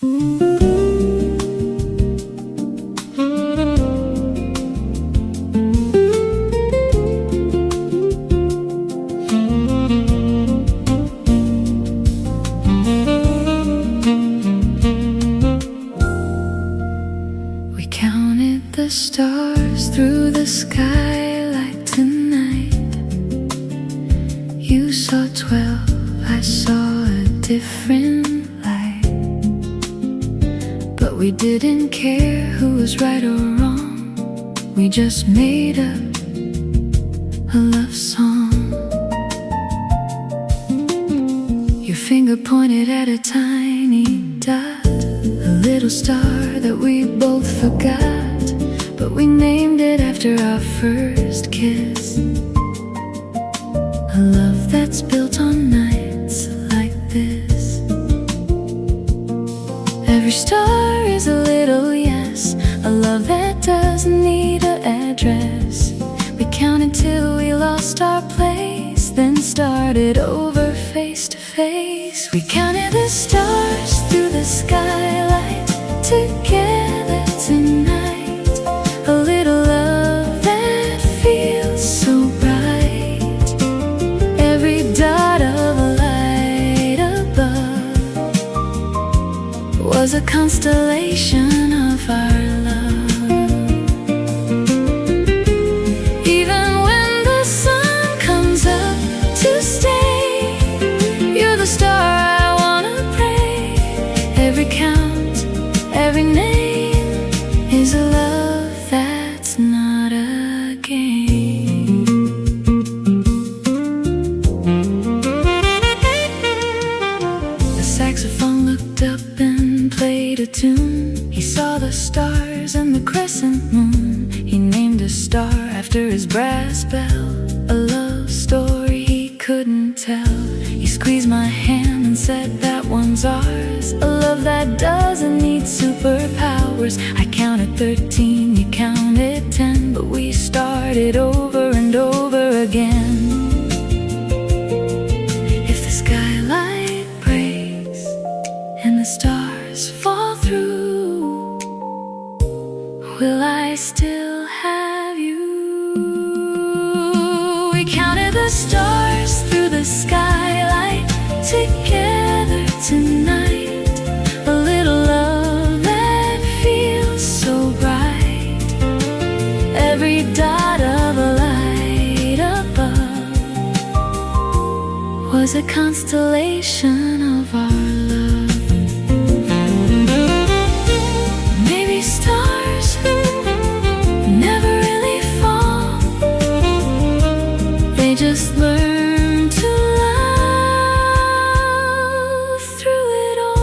We counted the stars through the skylight tonight. You saw 12, I saw a different light. But we didn't care who was right or wrong. We just made up a love song. Your finger pointed at a tiny dot, a little star that we both forgot. But we named it after our first kiss. A love that's built on nights like this. Every star is a little yes, a love that doesn't need an address. We counted till we lost our place, then started over face to face. We counted the stars through the skylight together tonight. A little love that feels so bright. Every dot of a light above was a constellation of our love. Even when the sun comes up to stay, you're the star I wanna pray. Every count, every name is a love that's not a game. The saxophone looked up and played a tune. He saw the stars and the crescent moon. He named a star after his brass bell, a love story he couldn't tell. He squeezed my hand and said that one's ours, a love that doesn't need superpowers. I counted 13, you counted 10, but we started over and over again. If the skylight breaks and the stars fall through, will I still have you? We counted the stars through the skylight together tonight. A little love that feels so bright. Every dot of a light above was a constellation of our love. Maybe stars never really fall. They just learn to love through it all.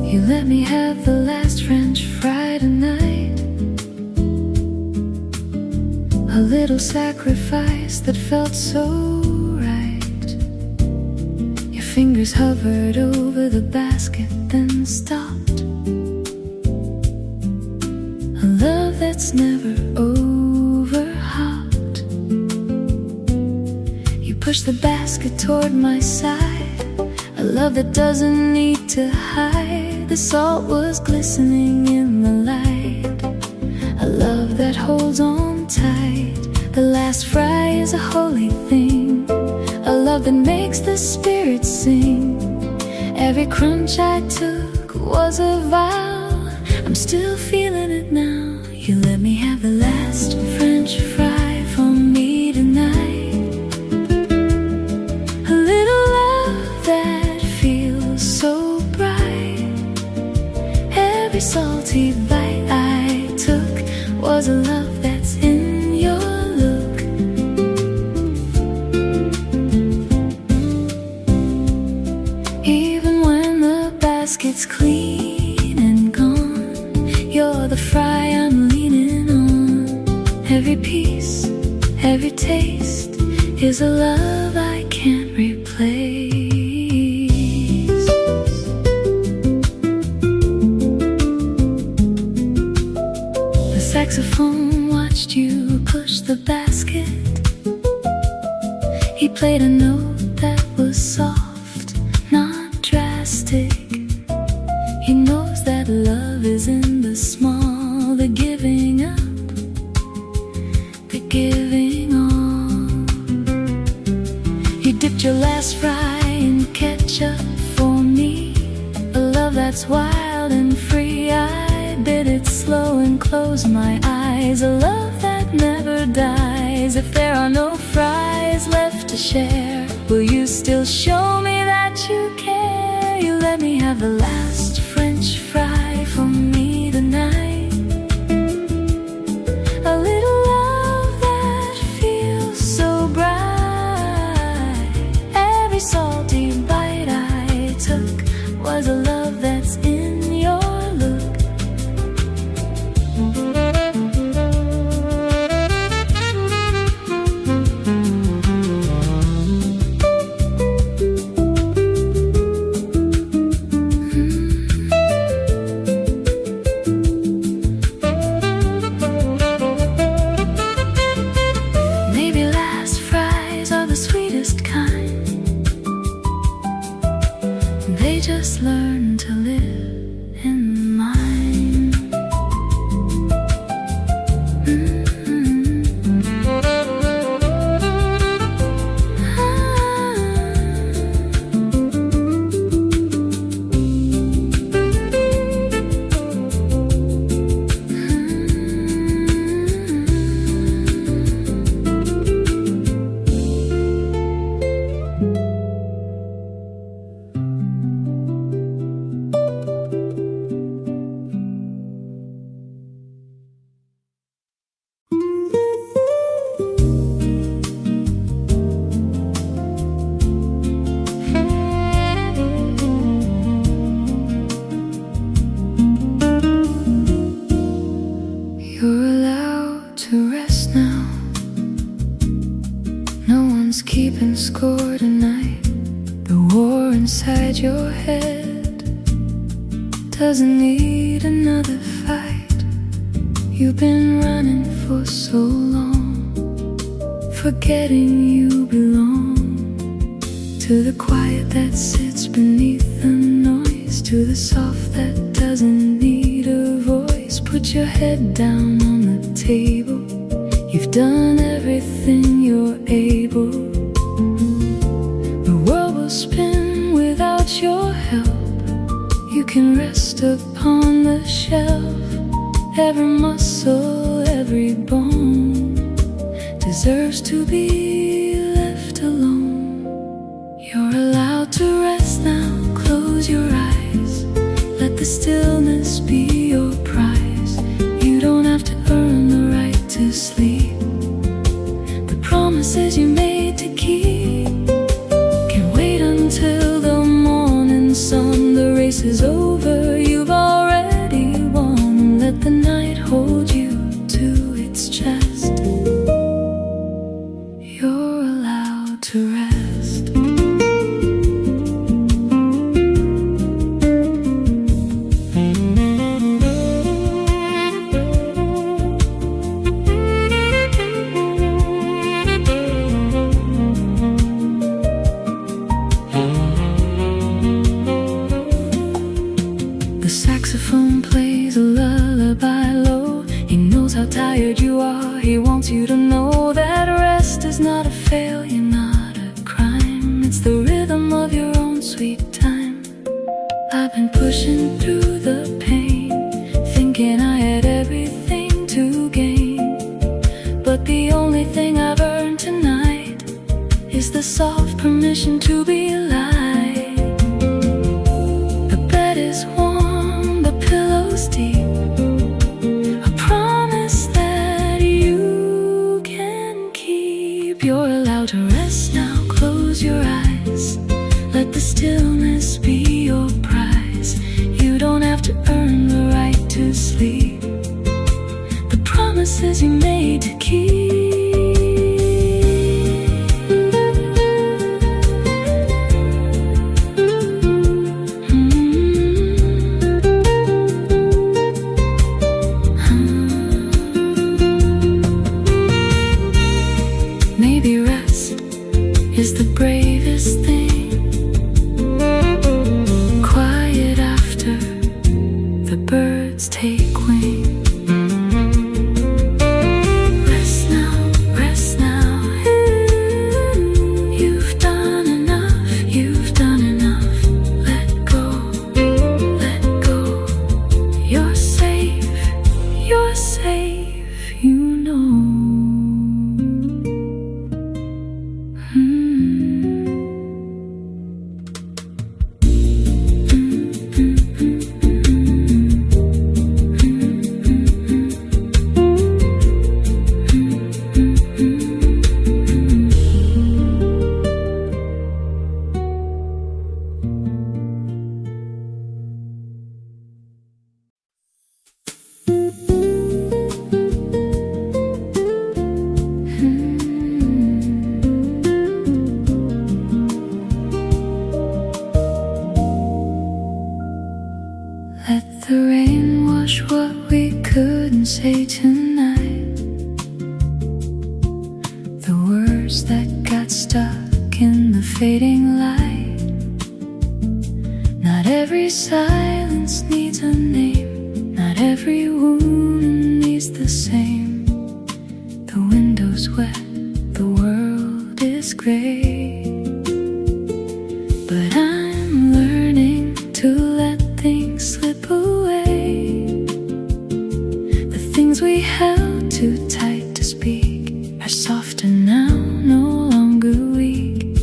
You let me have the last French fry tonight, a little sacrifice that felt so right. Your fingers hovered over the basket, then stopped. A love that's never over hot. You pushed the basket toward my side, a love that doesn't need to hide. The salt was glistening in the light, a love that holds on tight. The last fry is a holy thing, a love that makes the spirit sing. Every crunch I took was a vow I'm still feeling it now. You let me have the last French fry for me tonight. A little love that feels so bright. Every salty bite I took was a love that's in your look. Even when the basket's clean and gone, you're the fry I'm leaning on. Every piece, every taste is a love I can't replace. The saxophone watched you push the basket. He played a note that was soft, not drastic. He knows that love is in the small, the giving up, the giving all. You dipped your last fry in ketchup for me, a love that's wild and free. I bit it slow and closed my eyes, a love that never dies. If there are no fries left to share, will you still show me that you care? You let me have the last French fry for me tonight. A little love that feels so bright. Every salty bite I took was a love that's in your look. They just learn to live in mine. Keeping score tonight. The war inside your head doesn't need another fight. You've been running for so long, forgetting you belong to the quiet that sits beneath the noise, to the soft that doesn't need a voice. Put your head down on the table. You've done everything you're able. The world will spin without your help. You can rest upon the shelf. Every muscle, every bone deserves to be left alone. You're allowed to rest now. Close your eyes. Let the stillness be your prize. You don't have to earn the right to sleep. The promises you made to keep can wait until the morning sun. The race is over, you've already won. Let the night hold you to its chest. You're allowed to rest. The saxophone plays a lullaby low. He knows how tired you are. He wants you to know that rest is not a failure, not a crime. It's the rhythm of your own sweet time. I've been pushing through the pain, a soft permission to be light. The bed is warm, the pillow's deep, a promise that you can keep. You're allowed to rest now, close your eyes. Let the stillness be your prize. You don't have to earn the right to sleep. The promises you made to keep. Maybe rest is the bravest thing. Quiet after the birds take wing. Rest now, rest now. You've done enough, you've done enough. Let go, let go. You're safe, you know. Let the rain wash what we couldn't say tonight. The words that got stuck in the fading light. Not every silence needs a name. Not every wound needs the same. The window's wet, the world is gray. But I'm learning to let things slip away. The things we held too tight to speak are softer now, no longer weak.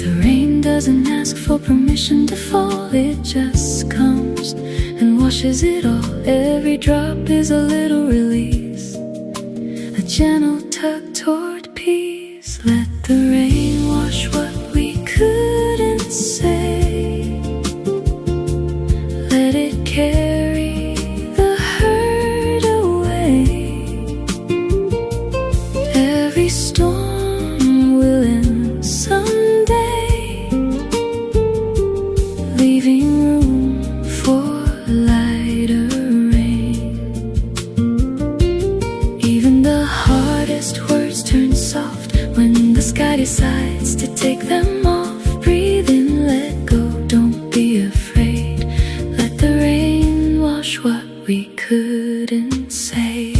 The rain doesn't ask for permission to fall. It just comes and washes it all. Every drop is a little release, a gentle tug toward peace. Let the rain wash what we couldn't say. Let it carry the hurt away. Every storm will end someday, leaving room for lighter rain. Even the hardest words turn soft when the sky decides to take them off. Breathe in, let go, don't be afraid. Let the rain wash what we couldn't say.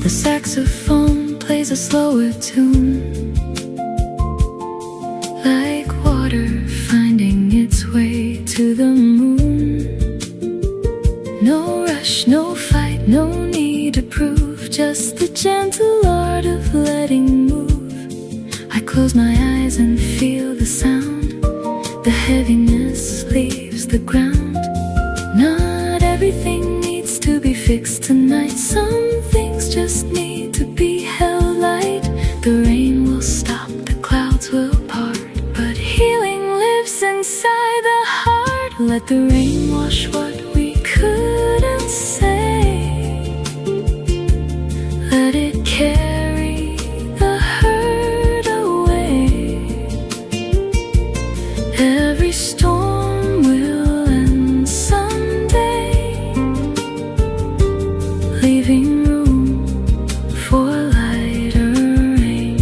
The saxophone plays a slower tune, like water finding its way to the moon. No rush, no fight, no need to prove, just the gentle art of letting move. I close my eyes and feel the sound. The heaviness leaves the ground. Not everything needs to be fixed tonight. Some things just need to be held light. The rain will stop, the clouds will part, but healing lives inside the heart. Let the rain wash what we couldn't say. Let it carry the hurt away. Every storm will end someday, leaving room for lighter rain.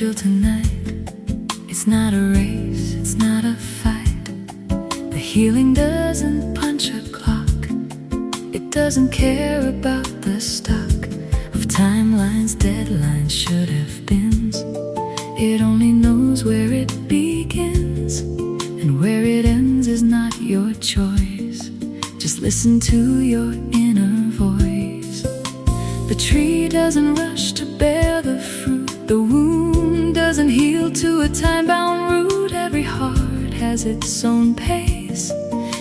schedule tonight. It's not a race, it's not a fight. The healing doesn't punch a clock. It doesn't care about the stock of timelines, deadlines, should have beens. It only knows where it begins, and where it ends is not your choice. Just listen to your inner voice. The tree doesn't rush to bear the fruit. The wound doesn't heal to a time-bound root. Every heart has its own pace.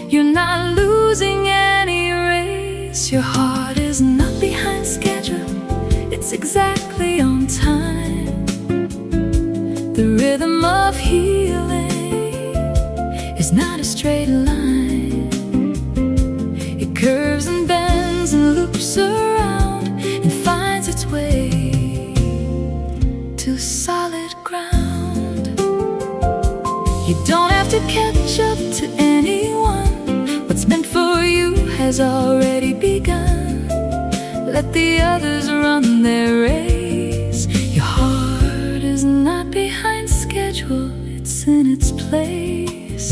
You're not losing any race. Your heart is not behind schedule. It's exactly on time. The rhythm of healing is not a straight line. It curves and bends and loops around and finds its way to solid ground. You don't have to catch up to anyone. What's meant for you has already begun. Let the others run their race. Your heart is not behind schedule, it's in its place.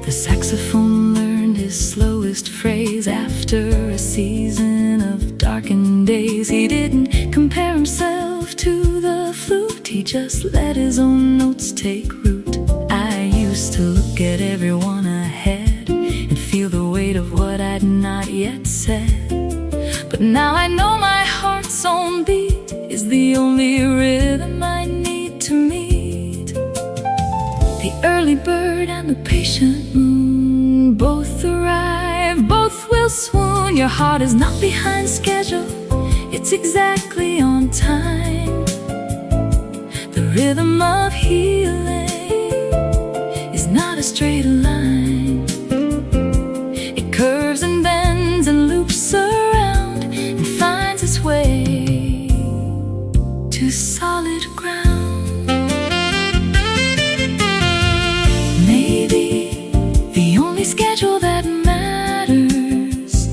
The saxophone learned his slowest phrase after a season of darkened days. He didn't compare himself to the flute, he just let his own notes take root. I used to look at everyone ahead and feel the weight of what I'd not yet said. But now I know my heart's own beat is the only rhythm I need to meet. The early bird and the patient moon both arrive, both will swoon. Your heart is not behind schedule, it's exactly on time. The rhythm of healing is not a straight line. It curves and bends and loops around and finds its way to solid ground. Maybe the only schedule that matters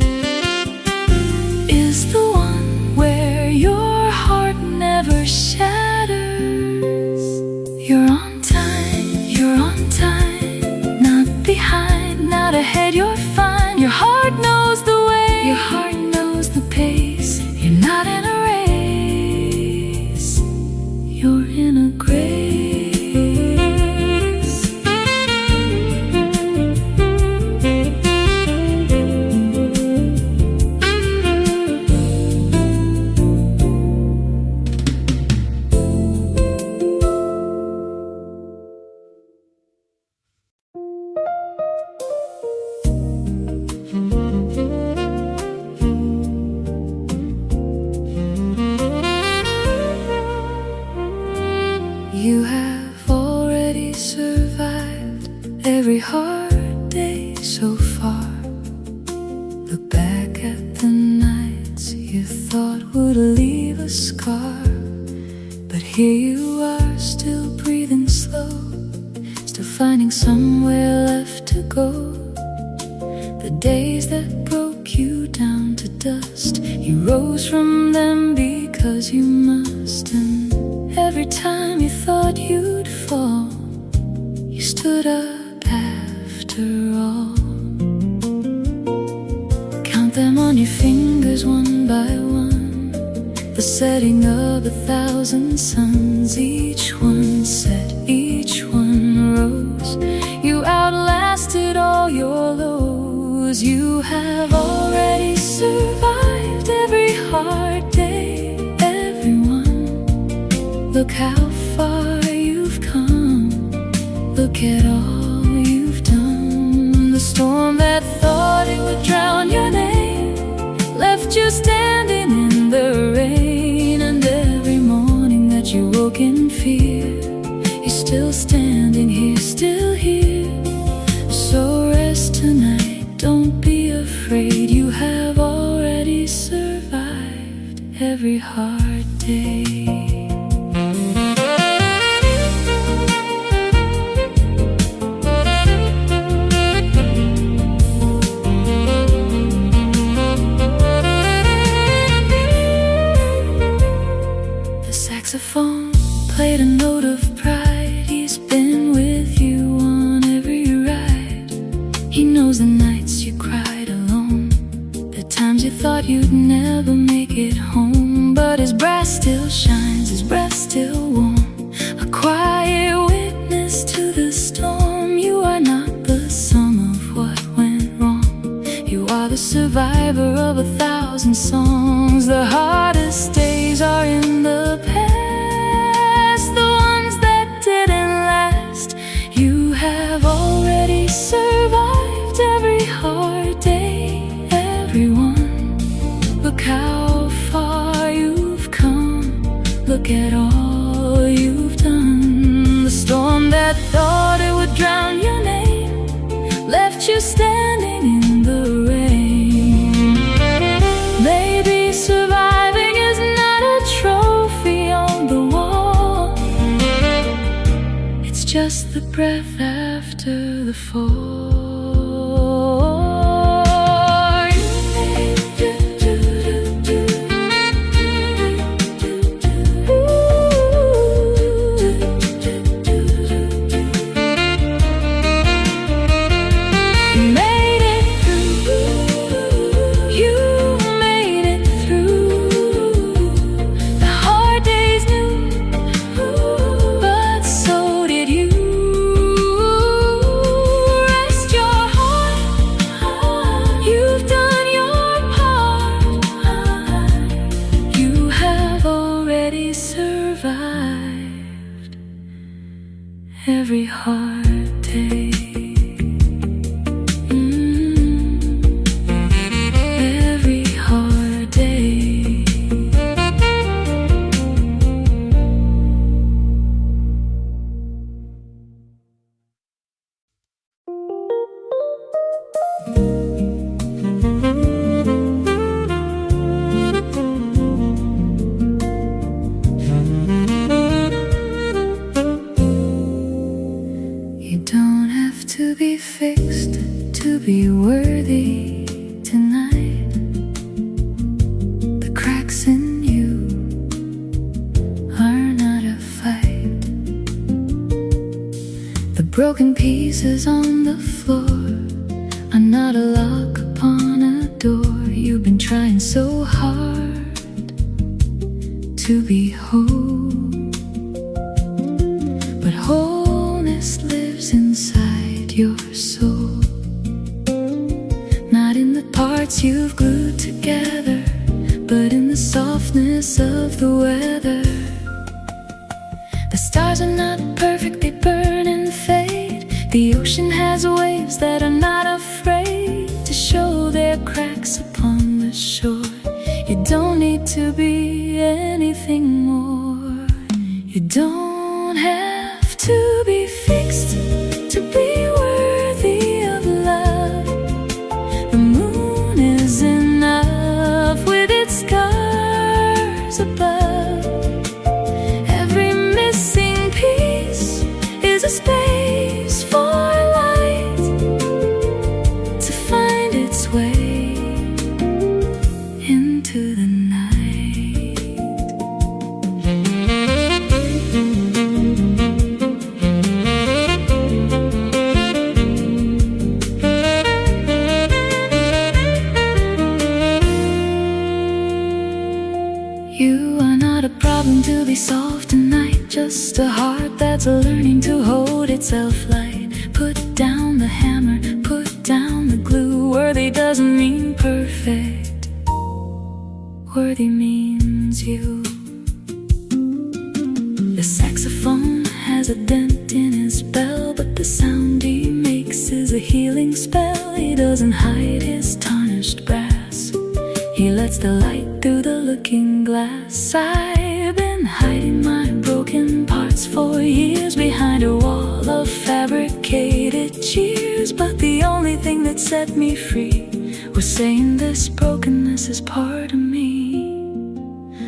is the one where your heart never shatters. You're on time, you're on time. Not behind, not ahead, you're fine. Your heart knows the way, your heart knows the pace. You're not in a race, you're in a grace. You have already survived every hard day so far. Look back at the nights you thought would leave a scar. But here you are, still breathing slow, still finding somewhere left to go. The days that broke you down to dust, you rose from them because you must. And every time you thought you'd fall, you stood up after all. Count them on your fingers one by one, the setting of 1,000 suns. Each one set, each one rose. You outlasted all your lows. You have already survived every hard day. Everyone, look how far you've come. Look at all you've done. The storm that thought it would drown your name left you standing in the rain. And every morning that you woke in fear, you're still standing here, still here. So rest tonight, don't be afraid. You have already survived every hard day. thought you'd never make it home, but his brass still shines, his breath still warm, a quiet witness to the storm. You are not the sum of what went wrong. You are the survivor of 1,000 songs. The hardest days are in the past, the ones that didn't last. You have already survived every hard day, everyone. Look how far you've come, look at all you've done. The storm that thought it would drown your name left you standing in the rain. Maybe surviving is not a trophy on the wall, it's just the breath after the fall. Survived every hard day. Every hard day. To be fixed, to be worthy tonight. The cracks in you are not a fight. The broken pieces on the floor are not a lock upon a door. You've been trying so hard to be whole, but wholeness lives inside your soul, not in the parts you've glued together, but in the softness of the weather. The stars are not perfect, they burn and fade. The ocean has waves that are not afraid to show their cracks upon the shore. You don't need to be anything more. You don't have to be fixed to be worthy of love. The moon is enough with its scars above. Every missing piece is a space for light to find its way into the night. You are not a problem to be solved tonight, just a heart that's learning to hold itself light. Put down the hammer, put down the glue. Worthy doesn't mean perfect, worthy means you. The saxophone has a dent in his bell, but the sound he makes is a healing spell. He doesn't hide his tarnished brass, he lets the light through the looking glass. I've been hiding my broken parts for years behind a wall of fabricated cheers, but the only thing that set me free was saying this brokenness is part of me.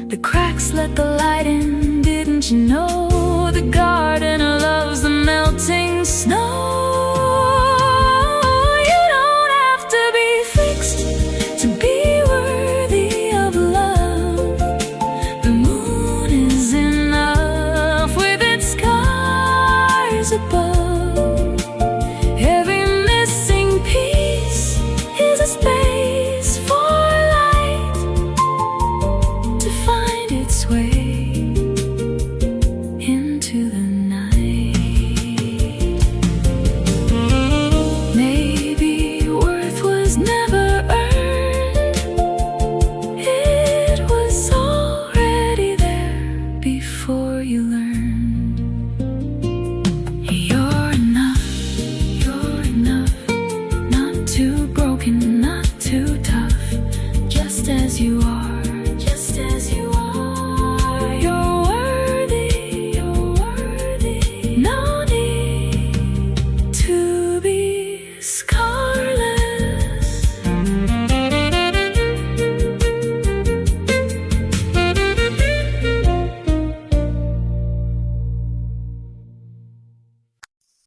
The cracks let the light in, didn't you know? The gardener loves the melting snow.